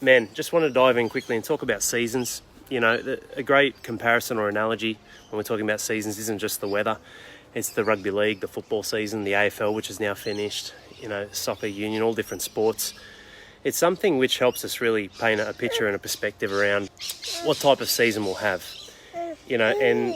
Man, just want to dive in quickly and talk about seasons. You know, a great comparison or analogy when we're talking about seasons isn't just the weather. It's the rugby league, the football season, the AFL, which is now finished, you know, soccer union, all different sports. It's something which helps us really paint a picture and a perspective around what type of season we'll have. You know, and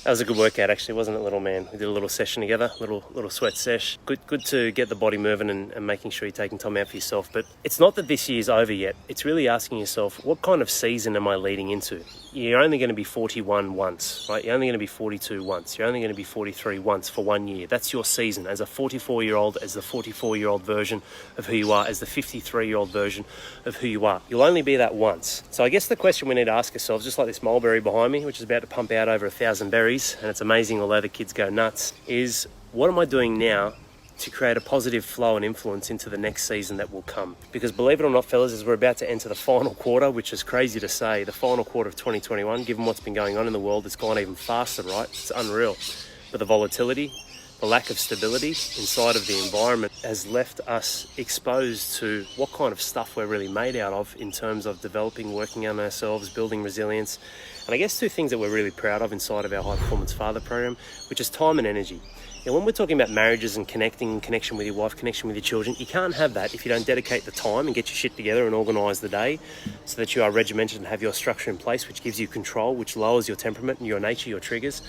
that was a good workout actually, wasn't it, little man? We did a little session together, little sweat sesh. Good to get the body moving and making sure you're taking time out for yourself. But it's not that this year's over yet. It's really asking yourself, what kind of season am I leading into? You're only going to be 41 once, right? You're only going to be 42 once. You're only going to be 43 once for 1 year. That's your season as a 44-year-old, as the 44-year-old version of who you are, as the 53-year-old version of who you are. You'll only be that once. So I guess the question we need to ask ourselves, just like this mulberry behind me, which is about to pump out over 1,000 berries, and it's amazing although the kids go nuts, is what am I doing now to create a positive flow and influence into the next season that will come? Because believe it or not, fellas, as we're about to enter the final quarter, which is crazy to say, the final quarter of 2021, given what's been going on in the world, it's gone even faster, right? It's unreal. But the volatility, the lack of stability inside of the environment has left us exposed to what kind of stuff we're really made out of in terms of developing, working on ourselves, building resilience. And I guess two things that we're really proud of inside of our High Performance Father program, which is time and energy. Now, when we're talking about marriages and connection with your wife, connection with your children, you can't have that if you don't dedicate the time and get your shit together and organise the day so that you are regimented and have your structure in place, which gives you control, which lowers your temperament and your nature, your triggers,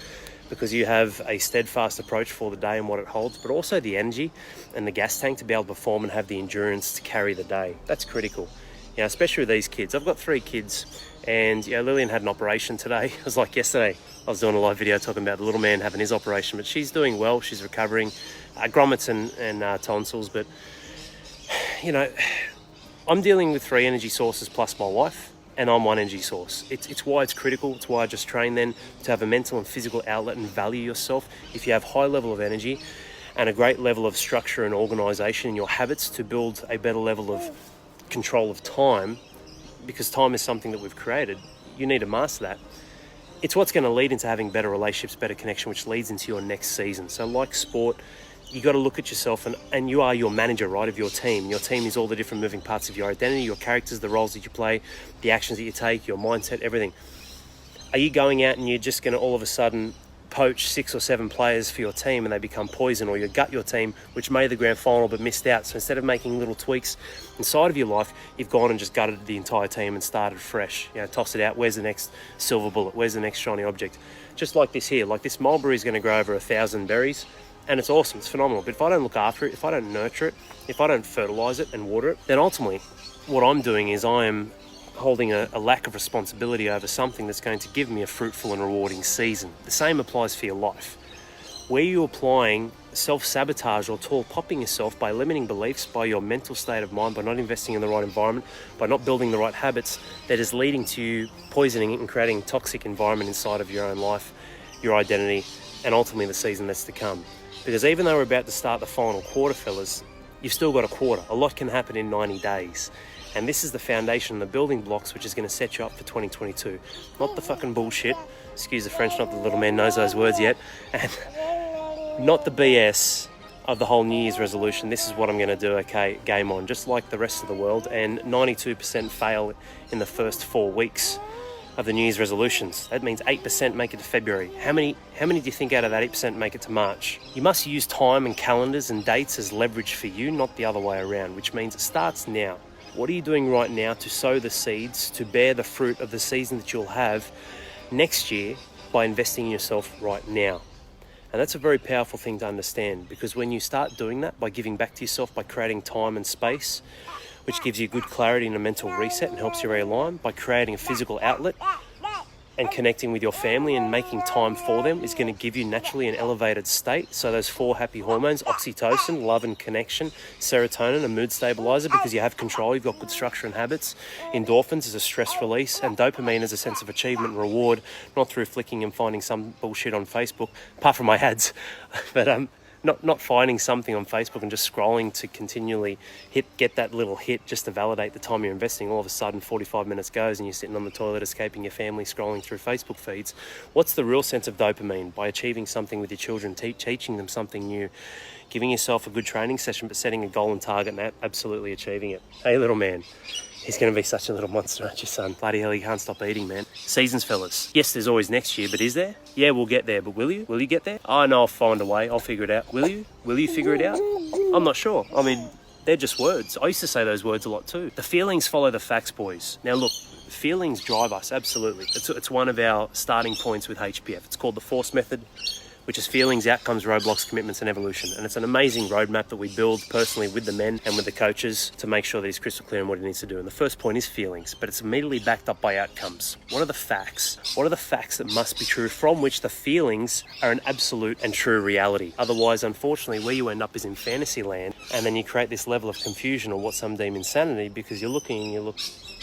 because you have a steadfast approach for the day and what it holds, but also the energy and the gas tank to be able to perform and have the endurance to carry the day. That's critical. You know, especially with these kids. I've got 3 kids, and you know, Lillian had an operation today. It was like yesterday. I was doing a live video talking about the little man having his operation, but she's doing well. She's recovering, grommets and tonsils. But you know, I'm dealing with 3 energy sources plus my wife, and I'm one energy source. It's why it's critical. It's why I just train then to have a mental and physical outlet and value yourself. If you have high level of energy and a great level of structure and organisation in your habits to build a better level of control of time, because time is something that we've created, you need to master that. It's what's going to lead into having better relationships, better connection, which leads into your next season. So like sport, you got to look at yourself and you are your manager, right, of your team. Your team is all the different moving parts of your identity, your characters, the roles that you play, the actions that you take, your mindset, everything. Are you going out and you're just going to all of a sudden poach 6 or 7 players for your team and they become poison, or you gut your team, which made the grand final but missed out? So instead of making little tweaks inside of your life, you've gone and just gutted the entire team and started fresh. You know, toss it out. Where's the next silver bullet? Where's the next shiny object? Just like this here, like this mulberry is going to grow over 1,000 berries, and it's awesome, it's phenomenal. But if I don't look after it, if I don't nurture it, if I don't fertilize it and water it, then ultimately what I'm doing is I am holding a lack of responsibility over something that's going to give me a fruitful and rewarding season. The same applies for your life. Where you're applying self-sabotage or tall popping yourself by limiting beliefs, by your mental state of mind, by not investing in the right environment, by not building the right habits, that is leading to you poisoning and creating a toxic environment inside of your own life, your identity, and ultimately the season that's to come. Because even though we're about to start the final quarter, fellas, you've still got a quarter. A lot can happen in 90 days. And this is the foundation, the building blocks, which is going to set you up for 2022. Not the fucking bullshit. Excuse the French, not the little man knows those words yet. And not the BS of the whole New Year's resolution. This is what I'm going to do, okay, game on. Just like the rest of the world. And 92% fail in the first 4 weeks of the New Year's resolutions. That means 8% make it to February. How many do you think out of that 8% make it to March? You must use time and calendars and dates as leverage for you, not the other way around, which means it starts now. What are you doing right now to sow the seeds, to bear the fruit of the season that you'll have next year by investing in yourself right now? And that's a very powerful thing to understand, because when you start doing that by giving back to yourself, by creating time and space, which gives you good clarity and a mental reset and helps you realign, by creating a physical outlet and connecting with your family and making time for them is going to give you naturally an elevated state. So those 4 happy hormones, oxytocin, love and connection, serotonin, a mood stabilizer, because you have control, you've got good structure and habits. Endorphins is a stress release, and dopamine is a sense of achievement and reward, not through flicking and finding some bullshit on Facebook, apart from my ads. But Not finding something on Facebook and just scrolling to continually get that little hit just to validate the time you're investing. All of a sudden 45 minutes goes and you're sitting on the toilet escaping your family scrolling through Facebook feeds. What's the real sense of dopamine? By achieving something with your children, teaching them something new, giving yourself a good training session, but setting a goal and target and absolutely achieving it. Hey, little man. He's going to be such a little monster, aren't you, son? Bloody hell, he can't stop eating, man. Seasons, fellas. Yes, there's always next year, but is there? Yeah, we'll get there, but will you? Will you get there? I know I'll find a way. I'll figure it out. Will you? Will you figure it out? I'm not sure. I mean, they're just words. I used to say those words a lot too. The feelings follow the facts, boys. Now look, feelings drive us, absolutely. It's one of our starting points with HPF. It's called the FORCE method, which is feelings, outcomes, roadblocks, commitments, and evolution. And it's an amazing roadmap that we build personally with the men and with the coaches to make sure that he's crystal clear on what he needs to do. And the first point is feelings, but it's immediately backed up by outcomes. What are the facts? What are the facts that must be true from which the feelings are an absolute and true reality? Otherwise, unfortunately, where you end up is in fantasy land, and then you create this level of confusion or what some deem insanity because you're looking and you look,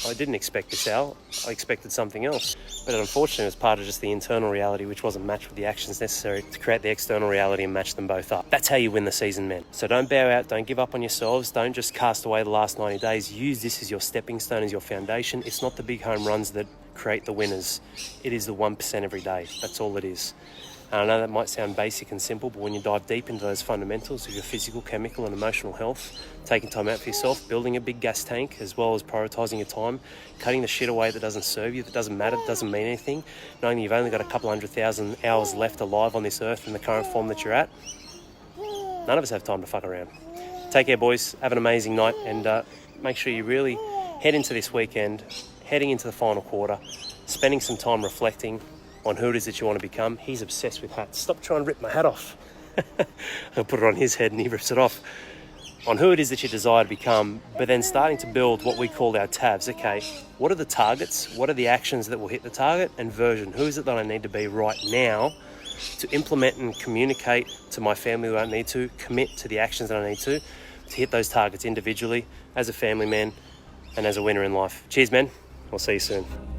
I didn't expect this out. I expected something else. But unfortunately, it was part of just the internal reality, which wasn't matched with the actions necessary to create the external reality and match them both up. That's how you win the season, men. So don't bow out. Don't give up on yourselves. Don't just cast away the last 90 days. Use this as your stepping stone, as your foundation. It's not the big home runs that create the winners. It is the 1% every day. That's all it is. And I know that might sound basic and simple, but when you dive deep into those fundamentals of your physical, chemical and emotional health, taking time out for yourself, building a big gas tank, as well as prioritising your time, cutting the shit away that doesn't serve you, that doesn't matter, that doesn't mean anything, knowing you've only got a couple 100,000 hours left alive on this earth in the current form that you're at, none of us have time to fuck around. Take care, boys. Have an amazing night, and make sure you really head into this weekend, heading into the final quarter, spending some time reflecting on who it is that you want to become. He's obsessed with hats. Stop trying to rip my hat off. I'll put it on his head and he rips it off. On who it is that you desire to become, but then starting to build what we call our tabs. Okay, what are the targets? What are the actions that will hit the target? And version. Who is it that I need to be right now to implement and communicate to my family that I need to, commit to the actions that I need to hit those targets individually, as a family man, and as a winner in life. Cheers, men. I'll see you soon.